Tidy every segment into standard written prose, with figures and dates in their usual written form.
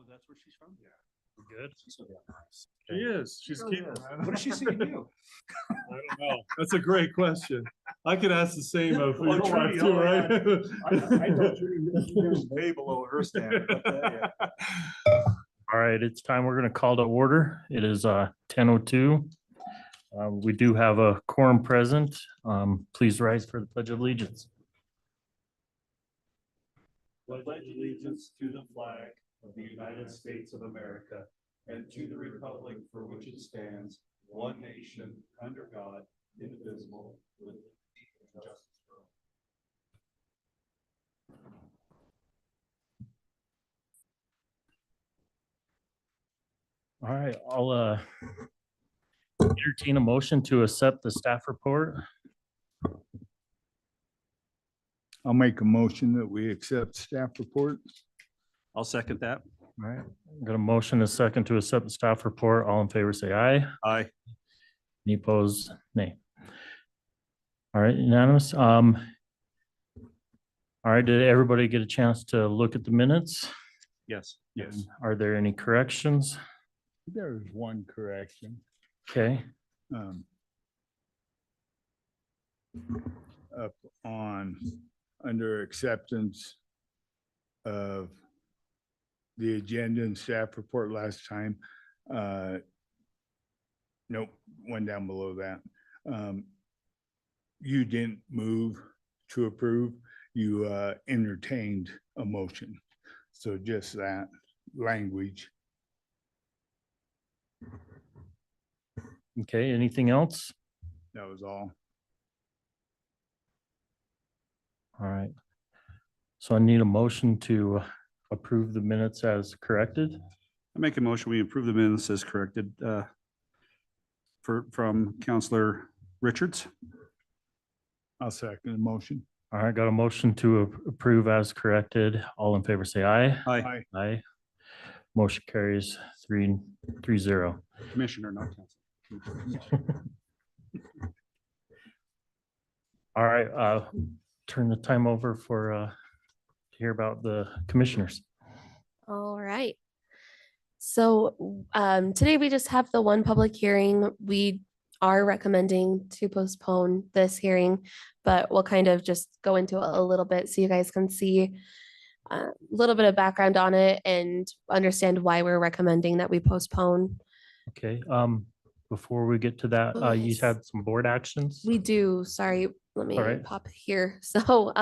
Oh, that's where she's from? Yeah. Good. She's so damn nice. She is. She's cute. What does she see in you? I don't know. That's a great question. I could ask the same of Oh, your wife Trudy, too, oh, right? I told you way below her standard. But, All right, it's time. We're going to call to order. It is 10:02. We do have a quorum present. Please rise for the Pledge of Allegiance. Pledge allegiance to the flag of the United States of America and to the republic for which it stands, one nation, under God, indivisible, with liberty and justice for all. All right, I'll entertain a motion to accept the staff report. I'll make a motion that we accept staff report. I'll second that. All right, I'm got a motion, a second to accept the staff report. All in favor, say aye. Aye. Any opposed? Nay. All right, unanimous. All right, did everybody get a chance to look at the minutes? Yes. Yes. Are there any corrections? There's one correction. Okay, Up on, under acceptance of the agenda and staff report last time. Nope, one down below that. You didn't move to approve, you entertained a motion. So just that language. okay, anything else? That was all. All right. So I need a motion to approve the minutes as corrected. I make a motion, we approve the minutes as corrected from Counselor Richards. I'll second the motion. All right, got a motion to approve as corrected. All in favor, say aye. Aye. Aye. Aye. Motion carries 3-0. Commissioner, not Counselor. All right, turn the time over for to hear about the commissioners. All right. So today we just have the one public hearing. We are recommending to postpone this hearing, but we'll kind of just go into it a little bit so you guys can see a little bit of background on it and understand why we're recommending that we postpone. Okay, before we get to that, Oh, you yes. had some board actions. We do, sorry, let me All right. pop here. So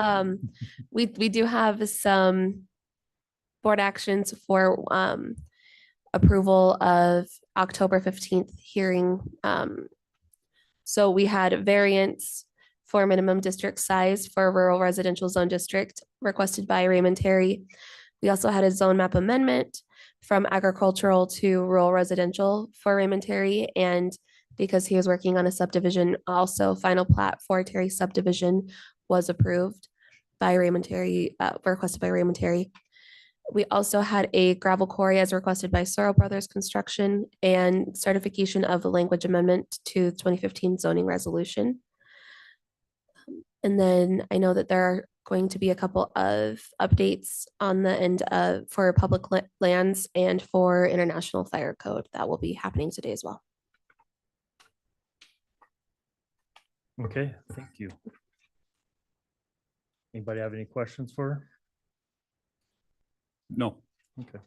we do have some board actions for approval of October 15th hearing. So we had variance for minimum district size for rural residential zone district requested by Raymond Terry. We also had a zone map amendment from agricultural to rural residential for Raymond Terry. And because he was working on a subdivision, also final plat for Terry subdivision was approved by Raymond Terry, requested by Raymond Terry. We also had a gravel quarry as requested by Sorrell Brothers Construction and certification of a language amendment to 2015 zoning resolution. And then I know that there are going to be a couple of updates on the end for public lands and for international fire code that will be happening today as well. Okay, thank you. Anybody have any questions for her? No. Okay.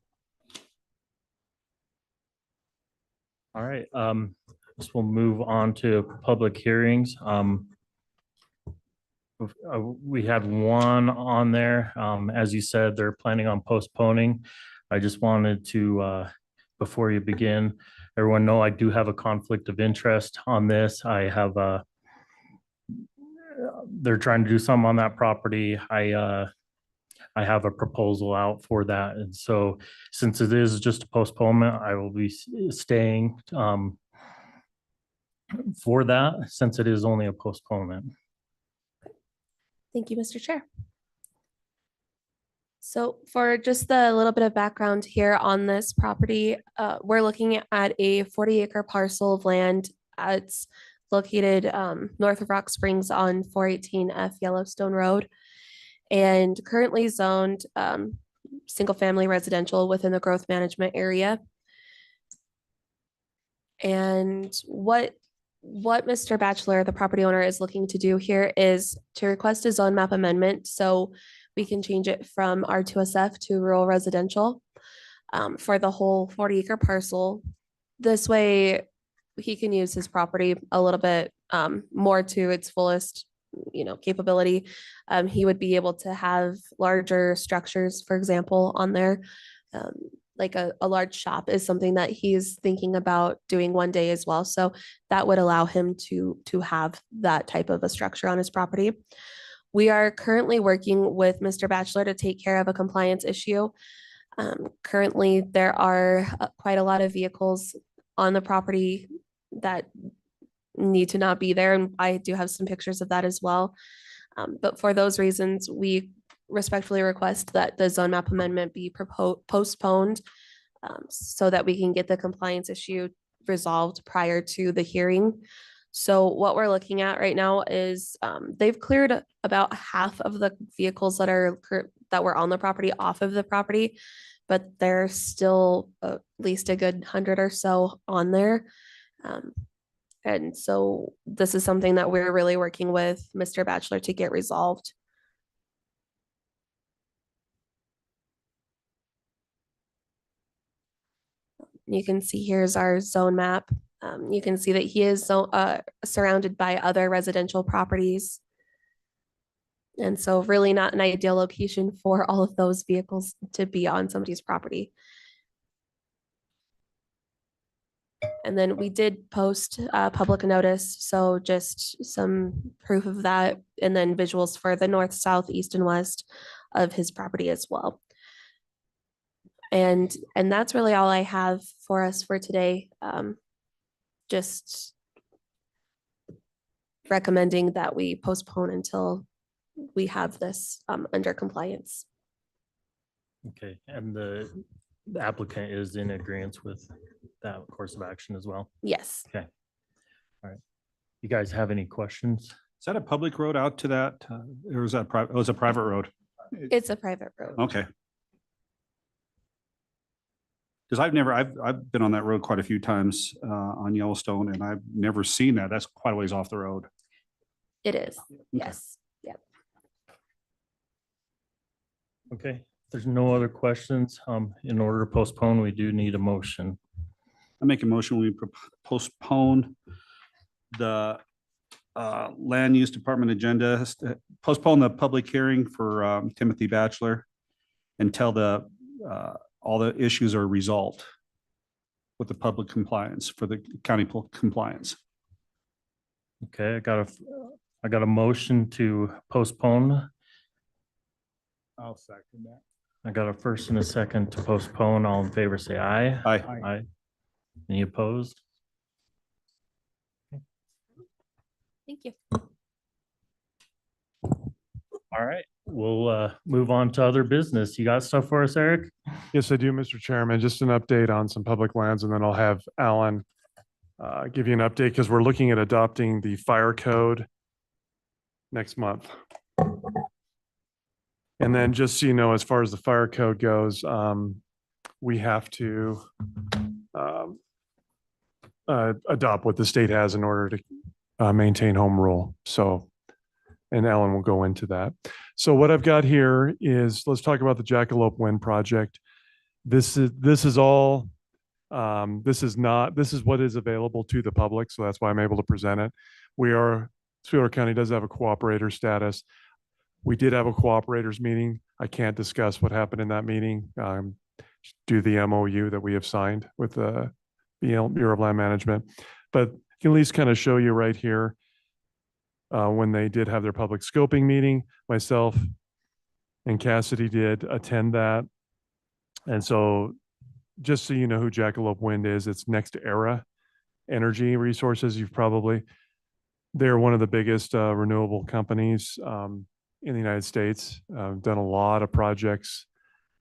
All right, this will move on to public hearings. We had one on there. As you said, they're planning on postponing. I just wanted to, before you begin, everyone know I do have a conflict of interest on this. I have they're trying to do something on that property. I have a proposal out for that. And so since it is just a postponement, I will be staying for that since it is only a postponement. Thank you, Mr. Chair. So for just a little bit of background here on this property, we're looking at a 40-acre parcel of land. It's located north of Rock Springs on 418 F Yellowstone Road and currently zoned single-family residential within the growth management area. And what Mr. Bachelor, the property owner, is looking to do here is to request a zone map amendment so we can change it from R2SF to rural residential for the whole 40-acre parcel. This way, he can use his property a little bit more to its fullest, capability. He would be able to have larger structures, for example, on there. Like a large shop is something that he's thinking about doing one day as well. So that would allow him to have that type of a structure on his property. We are currently working with Mr. Bachelor to take care of a compliance issue. Currently, there are quite a lot of vehicles on the property that need to not be there. And I do have some pictures of that as well. But for those reasons, we respectfully request that the zone map amendment be postponed so that we can get the compliance issue resolved prior to the hearing. So what we're looking at right now is they've cleared about half of the vehicles that were on the property off of the property, but there's still at least a good 100 or so on there. And so this is something that we're really working with Mr. Bachelor to get resolved. You can see here's our zone map. You can see that he is surrounded by other residential properties. And so really not an ideal location for all of those vehicles to be on somebody's property. And then we did post public notice, so just some proof of that, and then visuals for the north, south, east, and west of his property as well. And that's really all I have for us for today. Just recommending that we postpone until we have this under compliance. Okay, and the applicant is in agreement with that course of action as well. Yes. Okay. All right. You guys have any questions? Is that a public road out to that? Or is that private? Oh, it's a private road. It's a private road. Okay. Because I've been on that road quite a few times on Yellowstone, and I've never seen that. That's quite a ways off the road. It is. Yes. Yep. Okay, if there's no other questions, in order to postpone, we do need a motion. I make a motion, we postpone the land use department agenda, postpone the public hearing for Timothy Bachelor until all the issues are resolved with the public compliance for the county compliance. Okay, I got a motion to postpone. I'll second that. I got a first and a second to postpone. All in favor, say aye. Aye. Aye. Any opposed? Thank you. All right, we'll move on to other business. You got stuff for us, Eric? Yes, I do, Mr. Chairman. Just an update on some public lands, and then I'll have Alan give you an update because we're looking at adopting the fire code next month. And then just so you know, as far as the fire code goes, we have to adopt what the state has in order to maintain home rule. So, and Ellen will go into that. So what I've got here is, let's talk about the Jackalope Wind Project. This is all, this is what is available to the public. So that's why I'm able to present it. Sweetwater County does have a cooperator status. We did have a cooperators meeting. I can't discuss what happened in that meeting due to the MOU that we have signed with the Bureau of Land Management. But I can at least kind of show you right here when they did have their public scoping meeting. Myself and Cassidy did attend that. And so just so you know who Jackalope Wind is, it's next to Era Energy Resources. They're one of the biggest renewable companies in the United States. Done a lot of projects,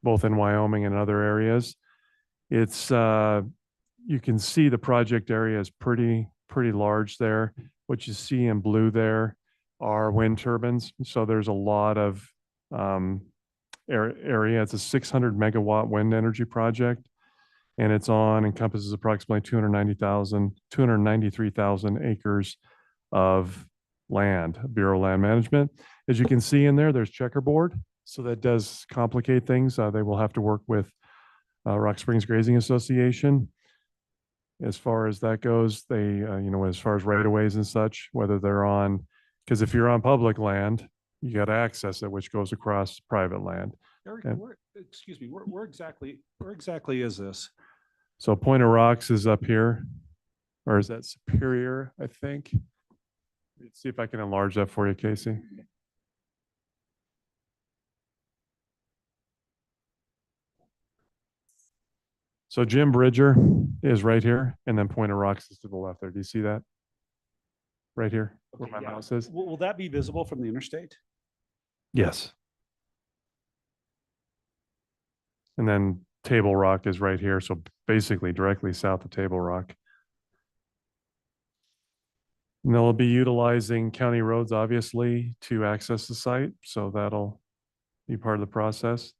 both in Wyoming and other areas. It's, you can see the project area is pretty large there. What you see in blue there are wind turbines. So there's a lot of area. It's a 600 megawatt wind energy project. And encompasses approximately 293,000 acres of land, Bureau of Land Management. As you can see in there, there's checkerboard. So that does complicate things. They will have to work with Rock Springs Grazing Association. As far as that goes, as far as right of ways and such, whether they're on, because if you're on public land, you got to access it, which goes across private land. Eric, Okay. excuse me, where exactly is this? So Point of Rocks is up here, or is that Superior, I think? Let's see if I can enlarge that for you, Casey. So Jim Bridger is right here, and then Point of Rocks is to the left there. Do you see that? Right here, where Okay, my yeah. mouse is? Will that be visible from the interstate? Yes. And then Table Rock is right here, so basically directly south of Table Rock. And they'll be utilizing county roads, obviously, to access the site, so that'll be part of the process.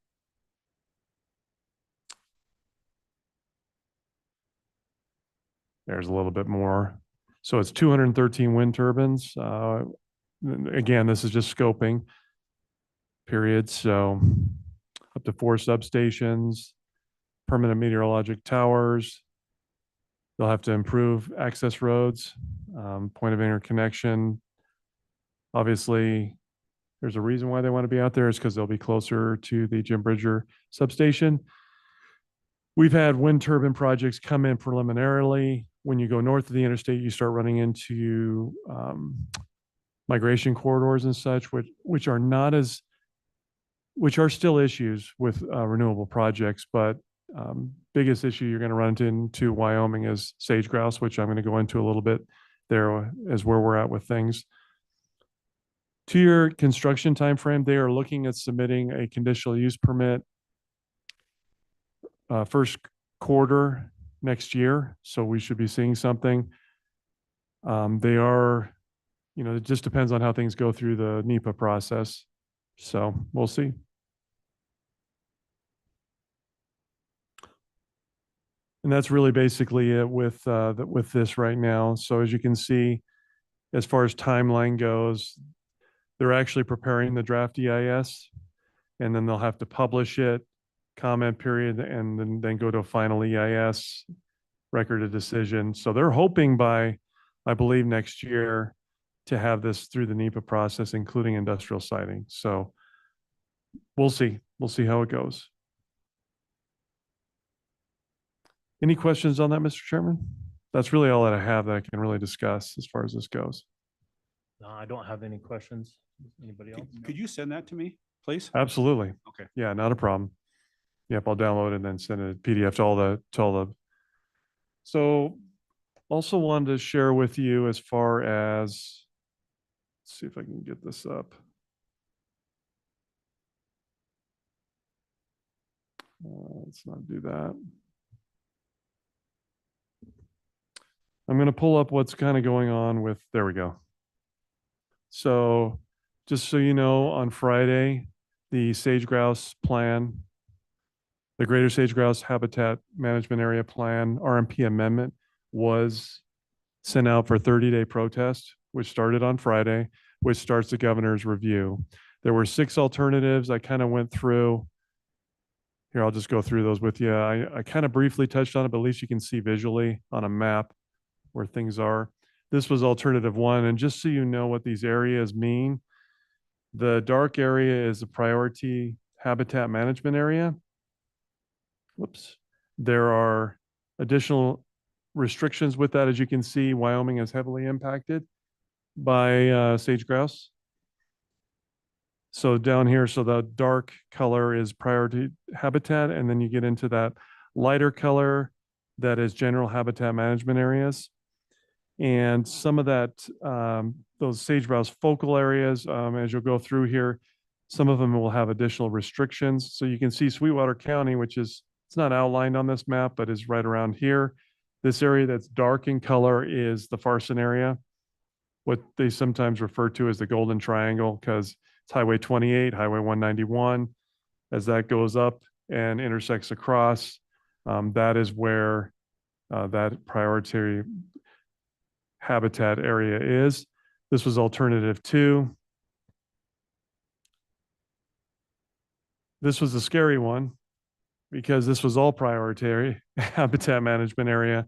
There's a little bit more. So it's 213 wind turbines. Again, this is just scoping, period. So up to 4 substations, permanent meteorologic towers. They'll have to improve access roads, point of interconnection. Obviously, there's a reason why they want to be out there is because they'll be closer to the Jim Bridger substation. We've had wind turbine projects come in preliminarily. When you go north of the interstate, you start running into migration corridors and such, which are still issues with renewable projects. But biggest issue you're going to run into Wyoming is sage grouse, which I'm going to go into a little bit there as where we're at with things. 2-year construction timeframe, they are looking at submitting a conditional use permit first quarter next year. So we should be seeing something. They are, it just depends on how things go through the NEPA process. So we'll see. And that's really basically it with this right now. So as you can see, as far as timeline goes, they're actually preparing the draft EIS, and then they'll have to publish it, comment period, and then go to a final EIS, record of decision. So they're hoping by, I believe, next year to have this through the NEPA process, including industrial siting. So we'll see. We'll see how it goes. Any questions on that, Mr. Chairman? That's really all that I have that I can really discuss as far as this goes. No, I don't have any questions. Anybody else? Could you send that to me, please? Absolutely. Okay. Yeah, not a problem. Yep, I'll download it and then send a PDF to all the. So also wanted to share with you as far as, let's see if I can get this up. Let's not do that. I'm going to pull up what's kind of going on with, there we go. So just so you know, on Friday, the sage grouse plan, the Greater Sage Grouse Habitat Management Area Plan, RMP amendment, was sent out for 30-day protest, which started on Friday, which starts the governor's review. There were 6 alternatives. I kind of went through. Here, I'll just go through those with you. I kind of briefly touched on it, but at least you can see visually on a map where things are. This was alternative 1. And just so you know what these areas mean, the dark area is a priority habitat management area. Whoops. There are additional restrictions with that. As you can see, Wyoming is heavily impacted by sage grouse. So down here, so the dark color is priority habitat, and then you get into that lighter color that is general habitat management areas. And some of that, those sage grouse focal areas, as you'll go through here, some of them will have additional restrictions. So you can see Sweetwater County, which is, it's not outlined on this map, but is right around here. This area that's dark in color is the Farson area, what they sometimes refer to as the Golden Triangle, because it's Highway 28, Highway 191, as that goes up and intersects across, that is where that priority habitat area is. This was alternative 2. This was the scary one because this was all priority habitat management area.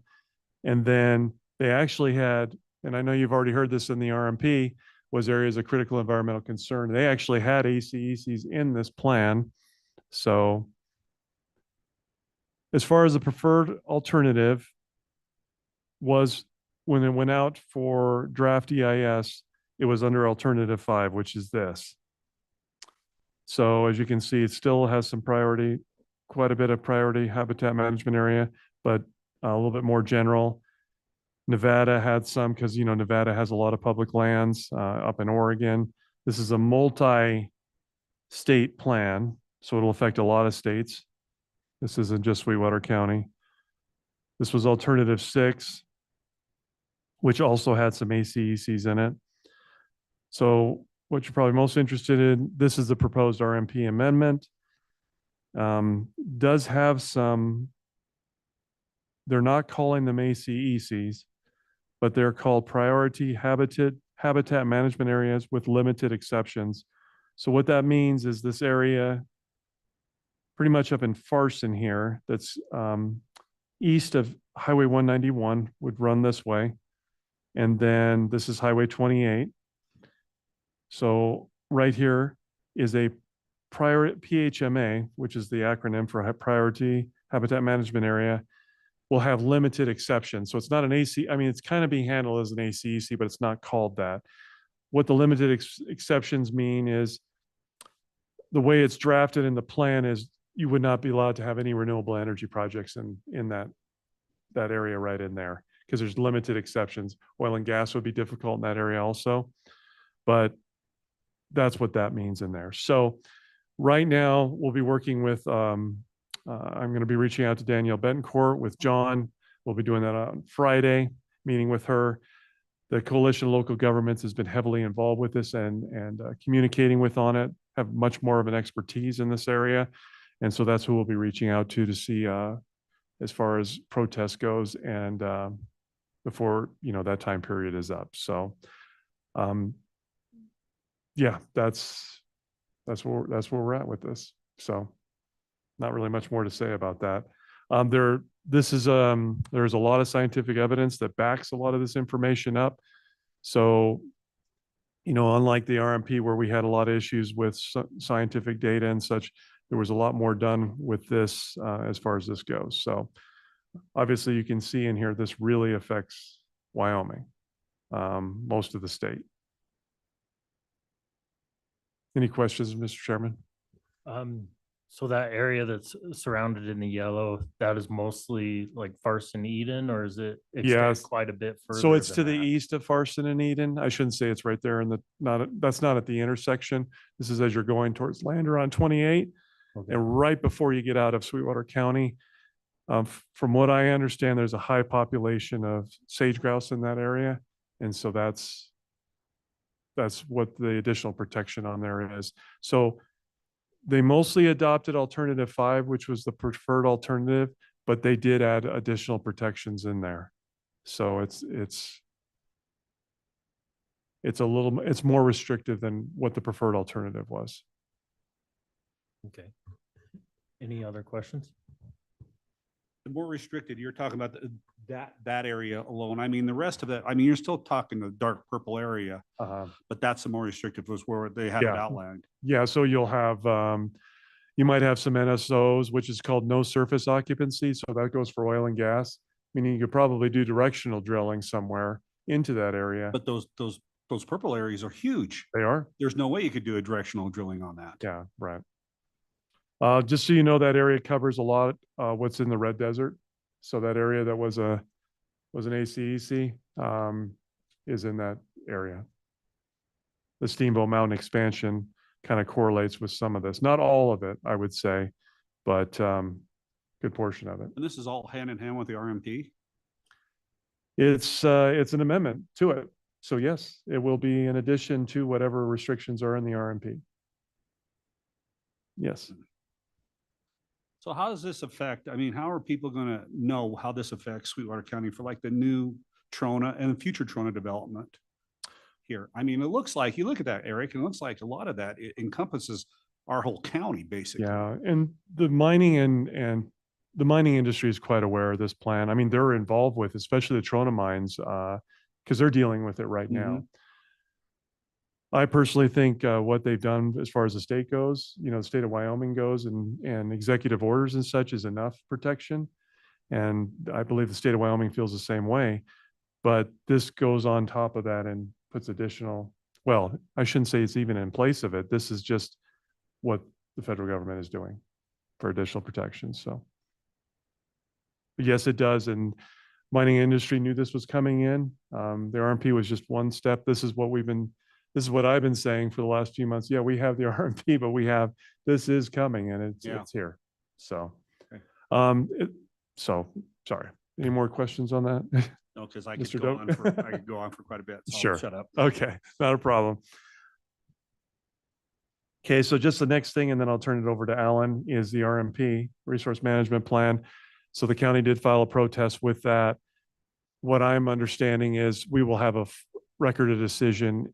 And then they actually had, and I know you've already heard this in the RMP, was areas of critical environmental concern. They actually had ACECs in this plan. So as far as the preferred alternative was, when it went out for draft EIS, it was under alternative 5, which is this. So as you can see, it still has some priority, quite a bit of priority habitat management area, but a little bit more general. Nevada had some because, you know, Nevada has a lot of public lands up in Oregon. This is a multi-state plan, so it'll affect a lot of states. This isn't just Sweetwater County. This was alternative 6, which also had some ACECs in it. So what you're probably most interested in, this is the proposed RMP amendment. Does have some, they're not calling them ACECs, but they're called priority habitat management areas with limited exceptions. So what that means is this area pretty much up in Farson here, that's east of Highway 191 would run this way. And then this is Highway 28. So right here is a PHMA, which is the acronym for Priority Habitat Management Area, will have limited exceptions. So it's not an AC, I mean, it's kind of being handled as an ACEC, but it's not called that. What the limited exceptions mean is the way it's drafted in the plan is you would not be allowed to have any renewable energy projects in that area right in there, because there's limited exceptions. Oil and gas would be difficult in that area also, but that's what that means in there. So right now we'll be working with, I'm going to be reaching out to Danielle Betancourt with John. We'll be doing that on Friday, meeting with her. The Coalition of Local Governments has been heavily involved with this and communicating with on it, have much more of an expertise in this area. And so that's who we'll be reaching out to see as far as protest goes and before, you know, that time period is up. So yeah, that's where we're at with this. So not really much more to say about that. There's a lot of scientific evidence that backs a lot of this information up. So, you know, unlike the RMP where we had a lot of issues with scientific data and such, there was a lot more done with this as far as this goes. So obviously you can see in here, this really affects Wyoming, most of the state. Any questions, Mr. Chairman? So that area that's surrounded in the yellow, that is mostly like Farson, Eden, or is it extend Yes. quite a bit further? So it's to than the that? east of Farson and Eden. I shouldn't say it's right there in the, that's not at the intersection. This is as you're going towards Lander on 28. Okay. And right before you get out of Sweetwater County. From what I understand, there's a high population of sage grouse in that area. And so that's what the additional protection on there is. So they mostly adopted alternative 5, which was the preferred alternative, but they did add additional protections in there. So it's more restrictive than what the preferred alternative was. Okay. Any other questions? The more restricted, you're talking about that area alone. I mean, the rest of it, I mean, you're still talking the dark purple area, but that's the more restrictive was where they had it Yeah. outlined. Yeah, so you'll have, you might have some NSOs, which is called no surface occupancy. So that goes for oil and gas, meaning you could probably do directional drilling somewhere into that area. But those purple areas are huge. They are? There's no way you could do a directional drilling on that. Yeah, right. Just so you know, that area covers a lot, what's in the Red Desert. So that area that was an ACEC, is in that area. The Steamboat Mountain expansion kind of correlates with some of this, not all of it, I would say, but good portion of it. And this is all hand in hand with the RMP. It's an amendment to it. So yes, it will be in addition to whatever restrictions are in the RMP. Yes. So how does this affect, I mean, how are people gonna know how this affects Sweetwater County for like the new Trona and future Trona development here? I mean, it looks like, you look at that, Eric, and it looks like a lot of that encompasses our whole county, basically. Yeah, and the mining and the mining industry is quite aware of this plan. I mean, they're involved with, especially the Trona mines, because they're dealing with it right now. I personally think what they've done as far as the state goes, the state of Wyoming goes, and executive orders and such is enough protection. And I believe the state of Wyoming feels the same way. But this goes on top of that and puts additional, well, I shouldn't say it's even in place of it. This is just what the federal government is doing for additional protection. So but yes, it does. And mining industry knew this was coming in. The RMP was just one step. This is what I've been saying for the last few months. Yeah, we have the RMP, but this is coming and it's here. So, Okay. Sorry. Any more questions on that? No, because I Mr. could go on for quite a bit. So I'll Sure. shut up. Okay, not a problem. Okay, so just the next thing, and then I'll turn it over to Alan, is the RMP, Resource Management Plan. So the county did file a protest with that. What I'm understanding is we will have a record of decision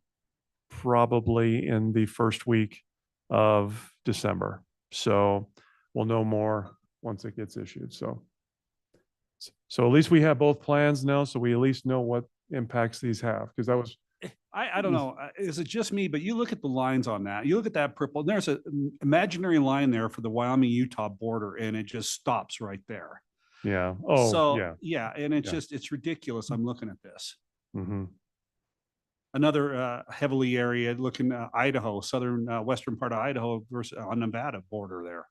probably in the first week of December. So we'll know more once it gets issued. So at least we have both plans now, so we at least know what impacts these have, because that was, I don't know. Is it just me? But you look at the lines on that. You look at that purple. There's an imaginary line there for the Wyoming-Utah border, and it just stops right there. yeah. Oh, So, yeah. yeah, and it's Yeah. just, it's ridiculous. I'm looking at this. Hmm. Another heavily area looking Idaho, southern western part of Idaho versus on Nevada border there.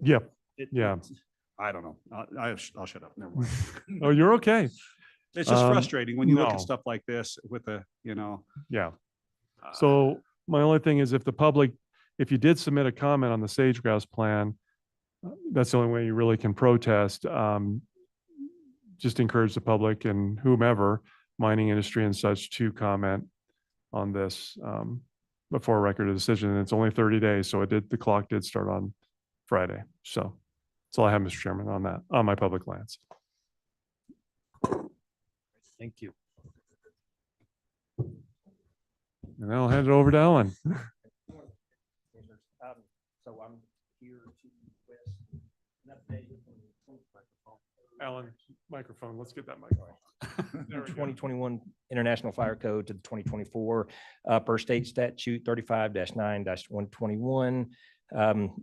Yep. Yeah. it's- I don't know. I'll shut up. Never mind. Oh, you're okay. It's just frustrating when you look no. at stuff like this with Yeah. So my only thing is if you did submit a comment on the sage grouse plan, that's the only way you really can protest. Just encourage the public and whomever, mining industry and such, to comment on this before a record of decision. And it's only 30 days. So the clock did start on Friday. So that's all I have, Mr. Chairman, on that, on my public lands. Thank you. And I'll hand it over to Ellen. So I'm here to request an update. Alan, microphone. Let's get that microphone. There we go. 2021 International Fire Code to the 2024 per state statute 35-9-121.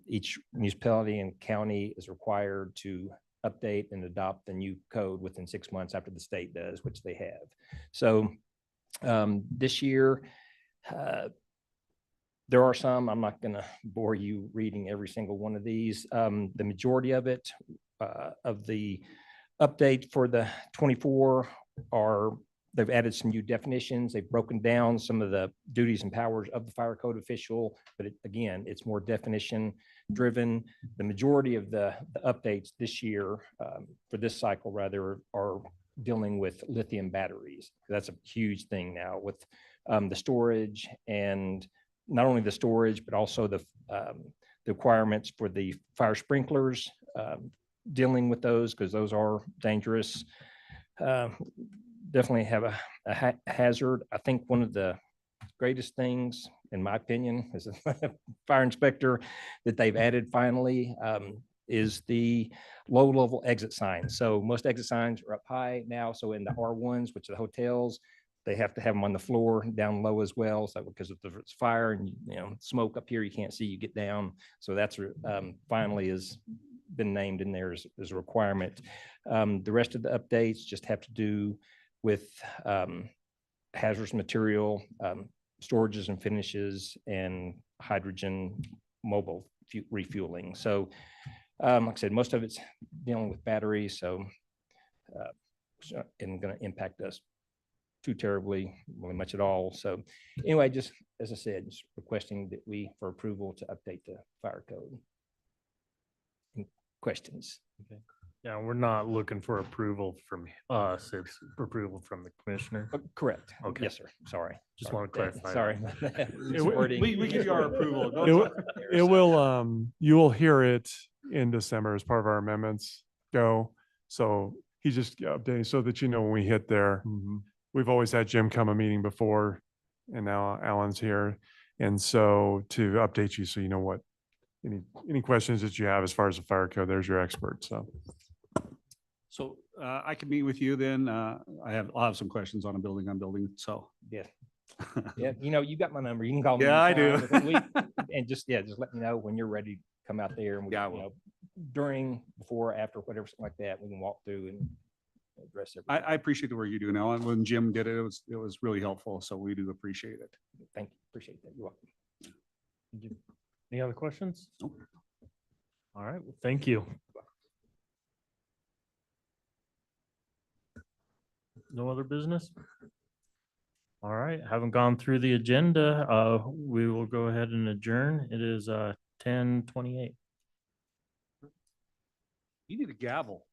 Each municipality and county is required to update and adopt the new code within 6 months after the state does, which they have. So this year, there are some, I'm not going to bore you reading every single one of these. The majority of it, of the update for the 24 they've added some new definitions. They've broken down some of the duties and powers of the fire code official, but again, it's more definition driven. The majority of the updates this year, for this cycle rather, are dealing with lithium batteries. That's a huge thing now with the storage, and not only the storage, but also the requirements for the fire sprinklers, dealing with those because those are dangerous. Definitely have a hazard. I think one of the greatest things, in my opinion, as a fire inspector, that they've added finally is the low-level exit signs. So most exit signs are up high now. So in the R1s, which are the hotels, they have to have them on the floor down low as well. So because if there's fire and smoke up here, you can't see, you get down. So that's finally has been named in there as a requirement. The rest of the updates just have to do with hazardous material, storages and finishes, and hydrogen mobile refueling. So like I said, most of it's dealing with batteries, so isn't going to impact us too terribly, really much at all. So anyway, just as I said, just requesting that for approval to update the fire code. Any questions? Okay. Yeah, we're not looking for approval from us, it's approval from the commissioner. Correct. Okay. Yes, sir. Sorry. Just Sorry wanna about that. clarify Sorry. that. Wording. We give you our approval. Don't It talk will- about the It other will, side. you will hear it in December as part of our amendments go. So he just updating so that you know when we hit there. We've always had Jim come a meeting before and now Alan's here. And so to update you, so you know what, any questions that you have as far as the fire code, there's your expert, so. So I can meet with you then. I'll have some questions on a building I'm building, so. Yeah. Yeah, you got my number. You can call me. Yeah, I do. anytime within a week. And just let me know when you're ready to come out there and we, Yeah, I you will. know, during, before, after, whatever, something like that, we can walk through and address everything. I appreciate the work you do now. And when Jim did it, it was really helpful. So we do appreciate it. Thank you. Appreciate that. You're welcome. Any other questions? Nope. All right, well, thank you. No other business? All right, haven't gone through the agenda. We will go ahead and adjourn. It is 10:28. You need a gavel.